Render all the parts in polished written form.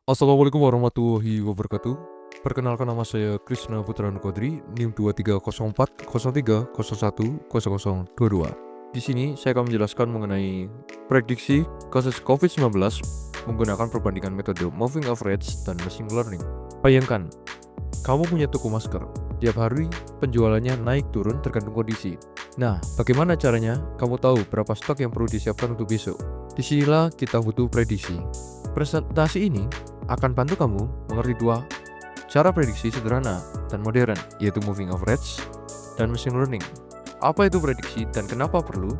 Assalamualaikum warahmatullahi wabarakatuh. Perkenalkan, nama saya Krisna Putra Nukodri, NIM 230403010022. Di sini saya akan menjelaskan mengenai prediksi kasus COVID-19 menggunakan perbandingan metode moving average dan machine learning. Bayangkan, kamu punya toko masker. Tiap hari penjualannya naik turun tergantung kondisi. Nah, bagaimana caranya kamu tahu berapa stok yang perlu disiapkan untuk besok? Disinilah kita butuh prediksi. Presentasi ini akan bantu kamu mengerti dua cara prediksi sederhana dan modern, yaitu moving average dan machine learning. Apa itu prediksi dan kenapa perlu?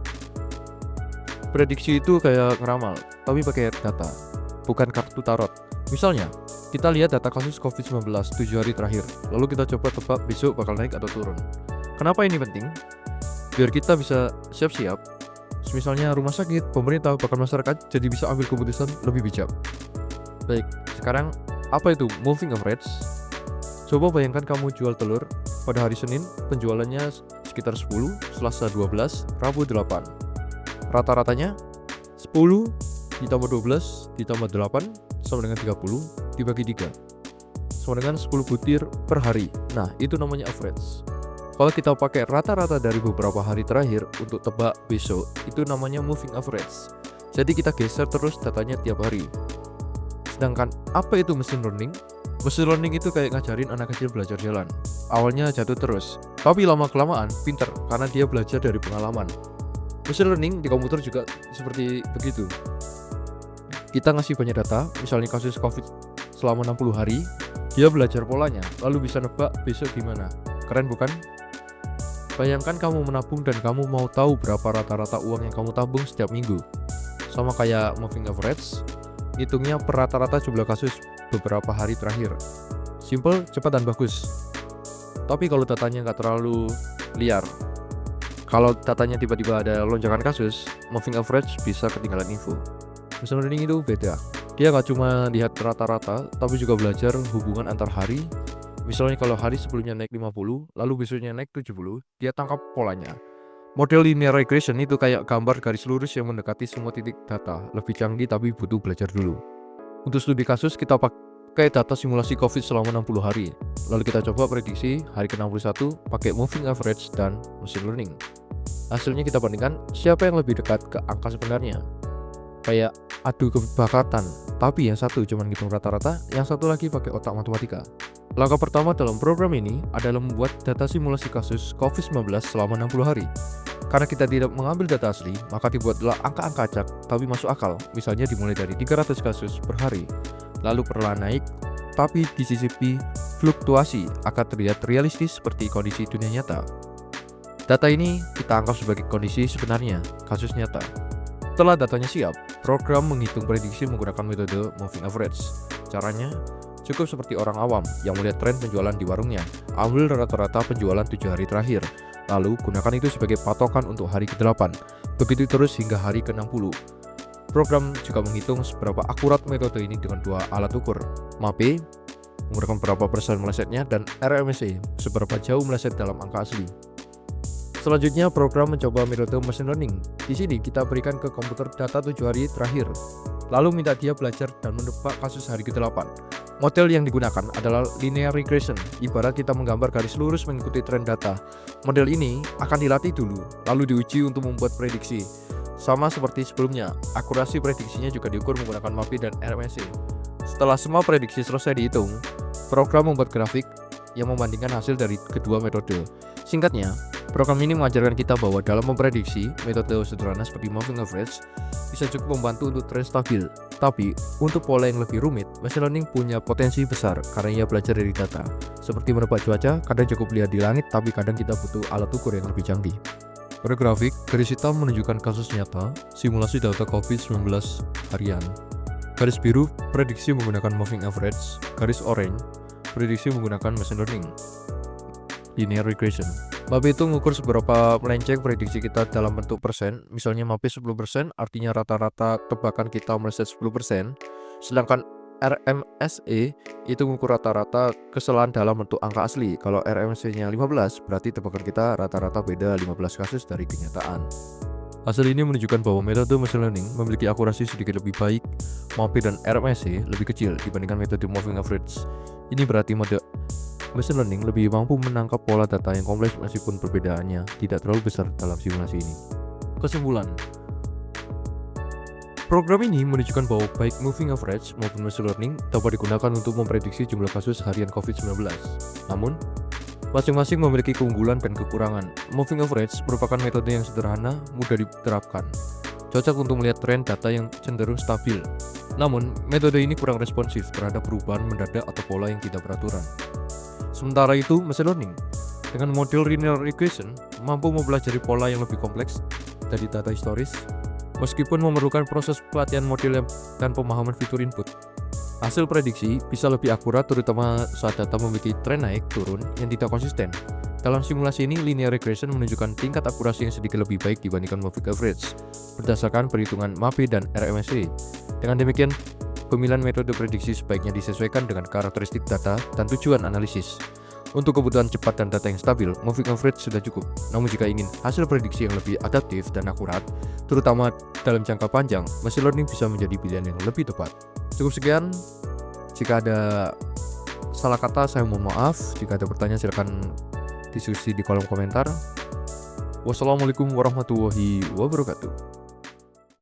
Prediksi itu kayak ngeramal, tapi pakai data, bukan kartu tarot. Misalnya, kita lihat data kasus COVID-19 7 hari terakhir, lalu kita coba tebak besok bakal naik atau turun. Kenapa ini penting? Biar kita bisa siap-siap. Misalnya rumah sakit, pemerintah, bahkan masyarakat jadi bisa ambil keputusan lebih bijak. Baik, sekarang apa itu moving average? Coba bayangkan kamu jual telur pada hari Senin, penjualannya sekitar 10, Selasa 12, Rabu 8. Rata-ratanya 10 ditambah 12 ditambah 8 sama dengan 30 dibagi 3 sama dengan 10 butir per hari. Nah, itu namanya average. Kalau kita pakai rata-rata dari beberapa hari terakhir untuk tebak besok, itu namanya moving average. Jadi kita geser terus datanya tiap hari. Sedangkan apa itu machine learning? Machine learning itu kayak ngajarin anak kecil belajar jalan. Awalnya jatuh terus, tapi lama-kelamaan pinter karena dia belajar dari pengalaman. Machine learning di komputer juga seperti begitu. Kita ngasih banyak data, misalnya kasus COVID selama 60 hari, dia belajar polanya, lalu bisa nebak besok gimana. Keren bukan? Bayangkan kamu menabung dan kamu mau tahu berapa rata-rata uang yang kamu tabung setiap minggu. Sama kayak moving average, hitungnya per rata-rata jumlah kasus beberapa hari terakhir. Simple, cepat, dan bagus. Tapi kalau datanya nggak terlalu liar, kalau datanya tiba-tiba ada lonjakan kasus, moving average bisa ketinggalan info. Machine learning itu beda. Dia nggak cuma lihat rata-rata, tapi juga belajar hubungan antar hari. Misalnya kalau hari sebelumnya naik 50, lalu besoknya naik 70, dia tangkap polanya. Model linear regression itu kayak gambar garis lurus yang mendekati semua titik data. Lebih canggih tapi butuh belajar dulu. Untuk studi kasus, kita pakai data simulasi COVID selama 60 hari. Lalu kita coba prediksi hari ke-61 pakai moving average dan machine learning. Hasilnya kita bandingkan siapa yang lebih dekat ke angka sebenarnya. Kayak adu kebakatan, tapi yang satu cuma ngitung rata-rata, yang satu lagi pakai otak matematika. Langkah pertama dalam program ini adalah membuat data simulasi kasus COVID-19 selama 60 hari. Karena kita tidak mengambil data asli, maka dibuatlah angka-angka acak tapi masuk akal. Misalnya dimulai dari 300 kasus per hari, lalu perlahan naik, tapi disisipi fluktuasi akan terlihat realistis seperti kondisi dunia nyata. Data ini kita anggap sebagai kondisi sebenarnya, kasus nyata. Setelah datanya siap, program menghitung prediksi menggunakan metode moving average. Caranya cukup seperti orang awam yang melihat tren penjualan di warungnya. Ambil rata-rata penjualan 7 hari terakhir, lalu gunakan itu sebagai patokan untuk hari ke-8. Begitu terus hingga hari ke-60. Program juga menghitung seberapa akurat metode ini dengan dua alat ukur, MAPE, menggunakan berapa persen melesetnya, dan RMSE, seberapa jauh meleset dalam angka asli. Selanjutnya, program mencoba metode machine learning. Di sini kita berikan ke komputer data 7 hari terakhir, lalu minta dia belajar dan menebak kasus hari ke-8. Model yang digunakan adalah linear regression, ibarat kita menggambar garis lurus mengikuti tren data. Model ini akan dilatih dulu, lalu diuji untuk membuat prediksi. Sama seperti sebelumnya, akurasi prediksinya juga diukur menggunakan MAPE dan RMSE. Setelah semua prediksi selesai dihitung, program membuat grafik yang membandingkan hasil dari kedua metode. Singkatnya, program ini mengajarkan kita bahwa dalam memprediksi, metode sederhana seperti moving average bisa cukup membantu untuk tren stabil. Tapi, untuk pola yang lebih rumit, machine learning punya potensi besar karena ia belajar dari data. Seperti menebak cuaca, kadang cukup lihat di langit, tapi kadang kita butuh alat ukur yang lebih canggih. Pada grafik, garis hitam menunjukkan kasus nyata, simulasi data COVID-19 harian. Garis biru, prediksi menggunakan moving average. Garis orange, prediksi menggunakan machine learning. Linear regression. MAPE itu mengukur seberapa melenceng prediksi kita dalam bentuk persen. Misalnya MAPE 10%, artinya rata-rata tebakan kita meleset 10%. Sedangkan RMSE itu mengukur rata-rata kesalahan dalam bentuk angka asli. Kalau RMSE-nya 15, berarti tebakan kita rata-rata beda 15 kasus dari kenyataan. Hasil ini menunjukkan bahwa metode machine learning memiliki akurasi sedikit lebih baik, MAPI dan RMSE lebih kecil dibandingkan metode moving average. Ini berarti mode machine learning lebih mampu menangkap pola data yang kompleks meskipun perbedaannya tidak terlalu besar dalam simulasi ini. Kesimpulan, program ini menunjukkan bahwa baik moving average maupun machine learning dapat digunakan untuk memprediksi jumlah kasus harian COVID-19. Namun, masing-masing memiliki keunggulan dan kekurangan. Moving average merupakan metode yang sederhana, mudah diterapkan, cocok untuk melihat tren data yang cenderung stabil. Namun, metode ini kurang responsif terhadap perubahan mendadak atau pola yang tidak beraturan. Sementara itu, machine learning dengan model linear regression mampu mempelajari pola yang lebih kompleks dari data historis, meskipun memerlukan proses pelatihan model dan pemahaman fitur input. Hasil prediksi bisa lebih akurat terutama saat data memiliki tren naik turun yang tidak konsisten. Dalam simulasi ini, linear regression menunjukkan tingkat akurasi yang sedikit lebih baik dibandingkan moving average berdasarkan perhitungan MAPI dan RMSE. Dengan demikian, pemilihan metode prediksi sebaiknya disesuaikan dengan karakteristik data dan tujuan analisis. Untuk kebutuhan cepat dan data yang stabil, moving average sudah cukup. Namun jika ingin hasil prediksi yang lebih adaptif dan akurat, terutama dalam jangka panjang, machine learning bisa menjadi pilihan yang lebih tepat. Cukup sekian. Jika ada salah kata, saya mohon maaf. Jika ada pertanyaan, silakan diskusi di kolom komentar. Wassalamualaikum warahmatullahi wabarakatuh.